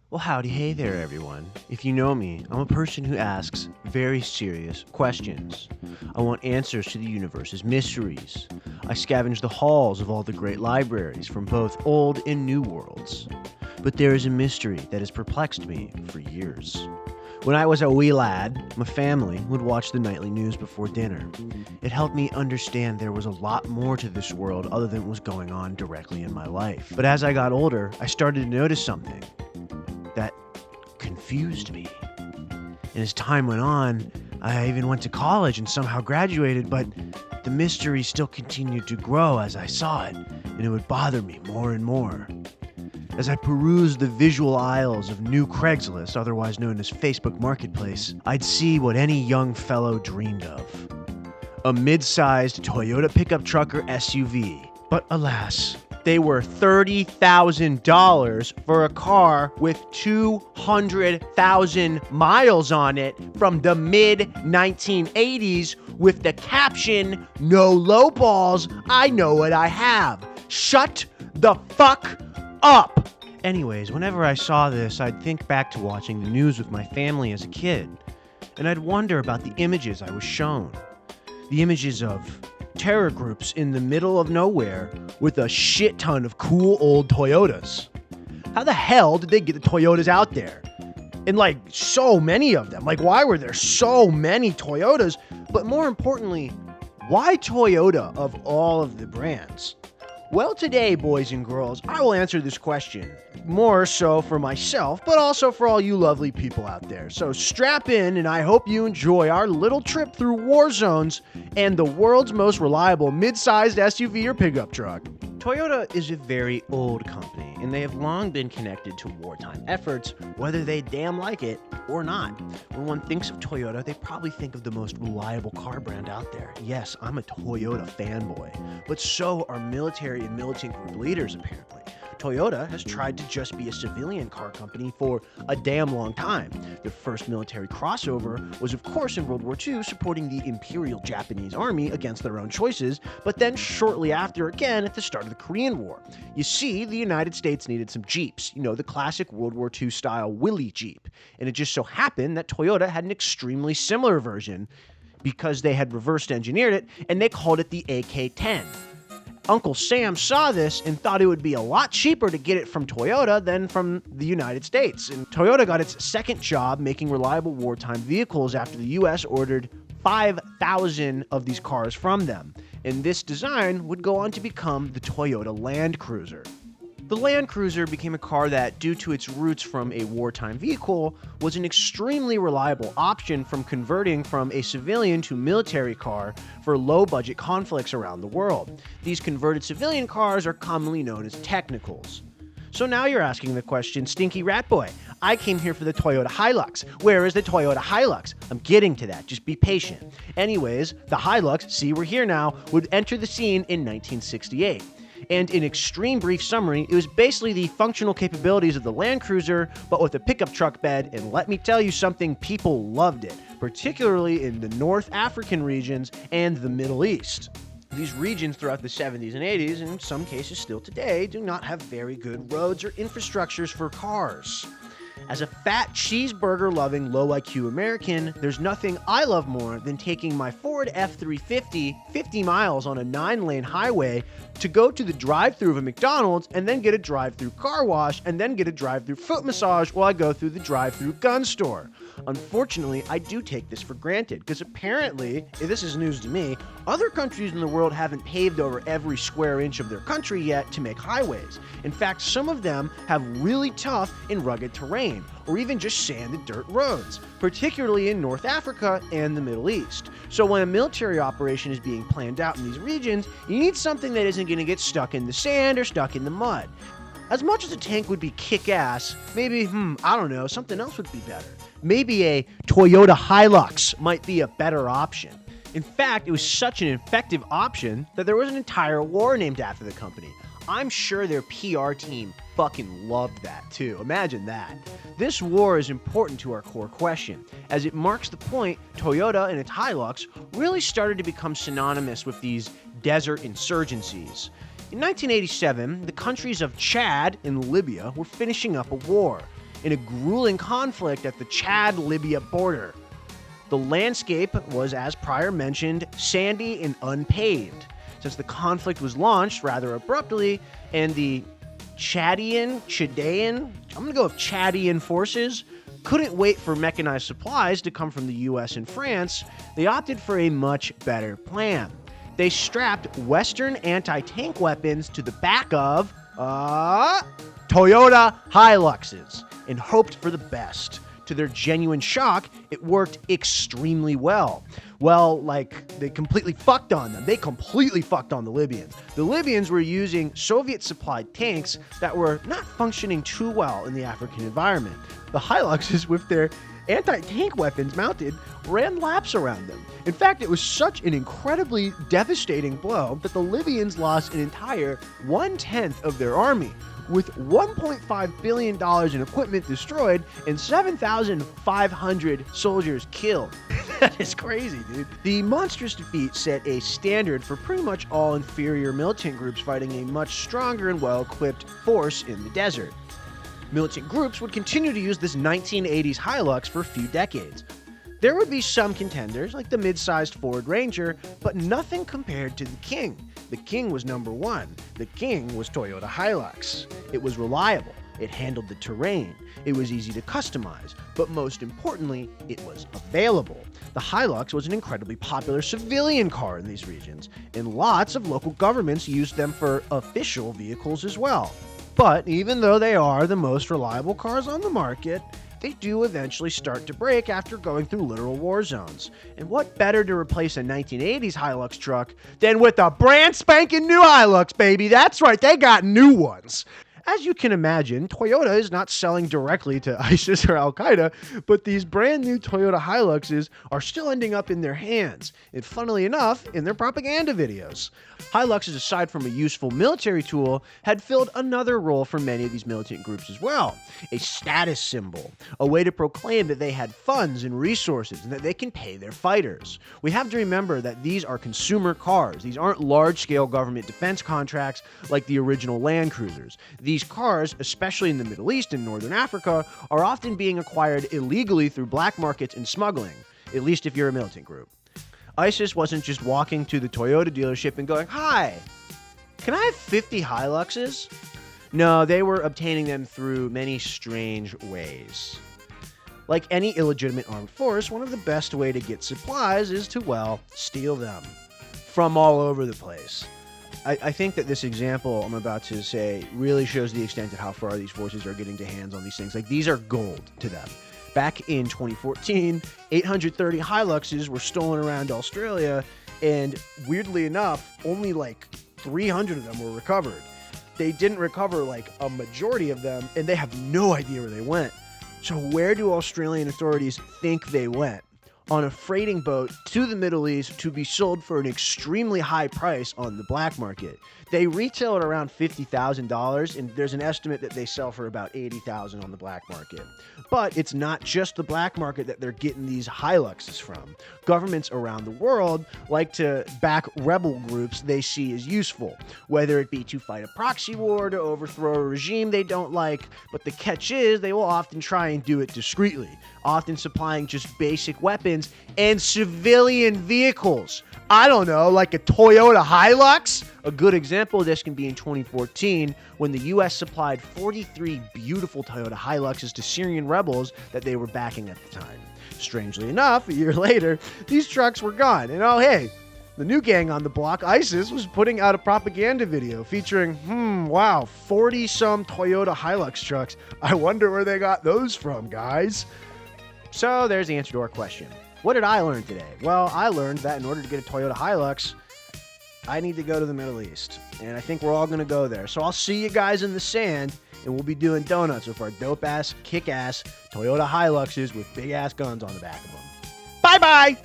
Well, howdy, hey there, everyone. If you know me, I'm a person who asks very serious questions. I want answers to the universe's mysteries. I scavenge the halls of all the great libraries from both old and new worlds. But there is a mystery that has perplexed me for years. When I was a wee lad, my family would watch the nightly news before dinner. It helped me understand there was a lot more to this world other than what was going on directly in my life. But as I got older, I started to notice something that confused me. And as time went on, I even went to college and somehow graduated, but the mystery still continued to grow as I saw it, and it would bother me more and more. As I perused the visual aisles of New Craigslist, otherwise known as Facebook Marketplace, I'd see what any young fellow dreamed of. A mid-sized Toyota pickup truck or SUV. But alas, they were $30,000 for a car with 200,000 miles on it from the mid-1980s with the caption, "No low balls, I know what I have. Shut the fuck up." Anyways, whenever I saw this, I'd think back to watching the news with my family as a kid, and I'd wonder about the images I was shown. The images of terror groups in the middle of nowhere with a shit ton of cool old Toyotas. How the hell did they get the Toyotas out there? And so many of them. Why were there so many Toyotas? But more importantly, why Toyota of all of the brands? Well, today, boys and girls, I will answer this question. More so for myself, but also for all you lovely people out there. So strap in, and I hope you enjoy our little trip through war zones and the world's most reliable mid-sized SUV or pickup truck. Toyota is a very old company, and they have long been connected to wartime efforts, whether they damn like it or not. When one thinks of Toyota, they probably think of the most reliable car brand out there. Yes, I'm a Toyota fanboy, but so are military and militant group leaders, apparently. Toyota has tried to just be a civilian car company for a damn long time. Their first military crossover was, of course, in World War II, supporting the Imperial Japanese Army against their own choices, but then shortly after again at the start of the Korean War. You see, the United States needed some Jeeps, the classic World War II style Willys Jeep, and it just so happened that Toyota had an extremely similar version because they had reversed engineered it, and they called it the AK-10. Uncle Sam saw this and thought it would be a lot cheaper to get it from Toyota than from the United States. And Toyota got its second job making reliable wartime vehicles after the US ordered 5,000 of these cars from them. And this design would go on to become the Toyota Land Cruiser. The Land Cruiser became a car that, due to its roots from a wartime vehicle, was an extremely reliable option from converting from a civilian to military car for low-budget conflicts around the world. These converted civilian cars are commonly known as technicals. So now you're asking the question, Stinky Rat Boy, I came here for the Toyota Hilux. Where is the Toyota Hilux? I'm getting to that, just be patient. Anyways, the Hilux, see we're here now, would enter the scene in 1968. And in extreme brief summary, it was basically the functional capabilities of the Land Cruiser, but with a pickup truck bed, and let me tell you something, people loved it, particularly in the North African regions and the Middle East. These regions throughout the 70s and 80s, and in some cases still today, do not have very good roads or infrastructures for cars. As a fat cheeseburger-loving, low-IQ American, there's nothing I love more than taking my Ford F-350 50 miles on a 9-lane highway to go to the drive-thru of a McDonald's and then get a drive-thru car wash and then get a drive-thru foot massage while I go through the drive-thru gun store. Unfortunately, I do take this for granted because apparently, this is news to me, other countries in the world haven't paved over every square inch of their country yet to make highways. In fact, some of them have really tough and rugged terrain, or even just sand and dirt roads, particularly in North Africa and the Middle East. So when a military operation is being planned out in these regions, you need something that isn't going to get stuck in the sand or stuck in the mud. As much as a tank would be kick-ass, maybe, I don't know, something else would be better. Maybe a Toyota Hilux might be a better option. In fact, it was such an effective option that there was an entire war named after the company. I'm sure their PR team fucking loved that too. Imagine that. This war is important to our core question, as it marks the point Toyota and its Hilux really started to become synonymous with these desert insurgencies. In 1987, the countries of Chad and Libya were finishing up a war. in a grueling conflict at the Chad-Libya border. The landscape was, as prior mentioned, sandy and unpaved. Since the conflict was launched rather abruptly, and the Chadian, I'm going to go with Chadian forces, couldn't wait for mechanized supplies to come from the US and France, they opted for a much better plan. They strapped Western anti-tank weapons to the back of Toyota Hiluxes and hoped for the best. To their genuine shock, it worked extremely well. Well, they completely fucked on them. They completely fucked on the Libyans. The Libyans were using Soviet-supplied tanks that were not functioning too well in the African environment. The Hiluxes, with their anti-tank weapons mounted, ran laps around them. In fact, it was such an incredibly devastating blow that the Libyans lost an entire 1/10 of their army, with $1.5 billion in equipment destroyed and 7,500 soldiers killed. That is crazy, dude. The monstrous defeat set a standard for pretty much all inferior militant groups fighting a much stronger and well-equipped force in the desert. Militant groups would continue to use this 1980s Hilux for a few decades. There would be some contenders, like the mid-sized Ford Ranger, but nothing compared to the King. The King was number one. The King was Toyota Hilux. It was reliable. It handled the terrain. It was easy to customize. But most importantly, it was available. The Hilux was an incredibly popular civilian car in these regions, and lots of local governments used them for official vehicles as well. But even though they are the most reliable cars on the market, they do eventually start to break after going through literal war zones. And what better to replace a 1980s Hilux truck than with a brand spanking new Hilux, baby? That's right, they got new ones. As you can imagine, Toyota is not selling directly to ISIS or Al-Qaeda, but these brand new Toyota Hiluxes are still ending up in their hands, and funnily enough, in their propaganda videos. Hiluxes, aside from a useful military tool, had filled another role for many of these militant groups as well. A status symbol, a way to proclaim that they had funds and resources and that they can pay their fighters. We have to remember that these are consumer cars. These aren't large-scale government defense contracts like the original Land Cruisers. These cars, especially in the Middle East and Northern Africa, are often being acquired illegally through black markets and smuggling, at least if you're a militant group. ISIS wasn't just walking to the Toyota dealership and going, "Hi, can I have 50 Hiluxes?" No, they were obtaining them through many strange ways. Like any illegitimate armed force, one of the best way to get supplies is to, well, steal them from all over the place. I think that this example I'm about to say really shows the extent of how far these forces are getting to hands on these things. Like, these are gold to them. Back in 2014, 830 Hiluxes were stolen around Australia, and weirdly enough, only 300 of them were recovered. They didn't recover a majority of them, and they have no idea where they went. So where do Australian authorities think they went? On a freighting boat to the Middle East to be sold for an extremely high price on the black market. They retail at around $50,000, and there's an estimate that they sell for about $80,000 on the black market. But it's not just the black market that they're getting these Hiluxes from. Governments around the world like to back rebel groups they see as useful, whether it be to fight a proxy war, to overthrow a regime they don't like. But the catch is they will often try and do it discreetly, often supplying just basic weapons and civilian vehicles. I don't know, like a Toyota Hilux? A good example of this can be in 2014, when the U.S. supplied 43 beautiful Toyota Hiluxes to Syrian rebels that they were backing at the time. Strangely enough, a year later, these trucks were gone. And oh hey, the new gang on the block, ISIS, was putting out a propaganda video featuring, 40-some Toyota Hilux trucks. I wonder where they got those from, guys. So there's the answer to our question. What did I learn today? Well, I learned that in order to get a Toyota Hilux, I need to go to the Middle East. And I think we're all going to go there. So I'll see you guys in the sand, and we'll be doing donuts with our dope-ass, kick-ass Toyota Hiluxes with big-ass guns on the back of them. Bye-bye!